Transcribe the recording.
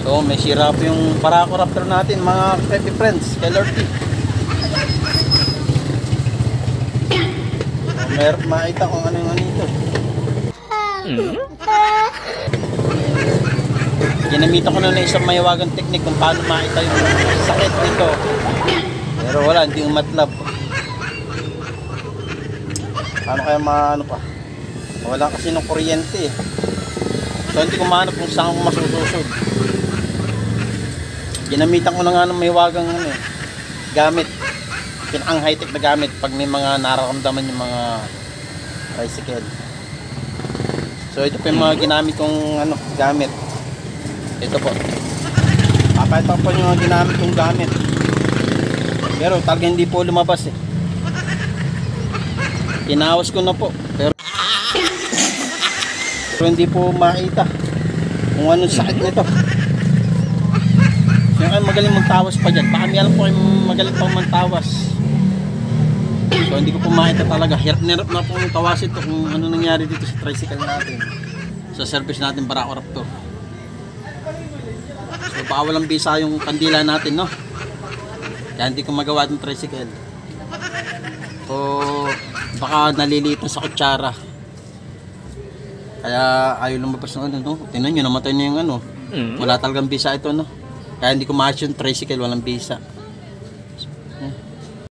So may sira po yung Paracoraptor natin mga Pepe friends kay Lord T. So, meron makita kung ano yung ano ito. Ginamitan ko na isang mahiwagang technique kung paano makita yung sakit nito. Pero wala, hindi umatlab. Paano kaya maano pa? Wala kasi ng kuryente eh. So hindi ko mahanap kung saan ko masususod. Ginamitan ko na nga ng mahiwagang ano, gamit. Pinang high-tech na gamit pag may mga nararamdaman yung mga tricycle. So ito po yung mga ginamit kong ano, gamit. Ito po. Papayta po yung mga ginamit kong gamit. Pero talaga hindi po lumabas eh. Inawas ko na po. Pero hindi po makita kung anong sakit nito. Kaya kayo magaling magtawas pa dyan. Baka may alam po kayo magaling pang magtawas. So hindi ko po makita talaga. Hirap na po tawasin ito kung ano nangyari dito sa tricycle natin. Sa service natin Paracoraptor. So baka walang bisa yung kandila natin, no? Kaya hindi ko magawa ng tricycle. O baka nalilitan sa kutsara. Kaya ayaw lumabas ng ano, no? Tingnan nyo, namatay na yung ano. Wala talagang bisa ito, no? Kaya hindi ko maayos yung tricycle, walang bisa.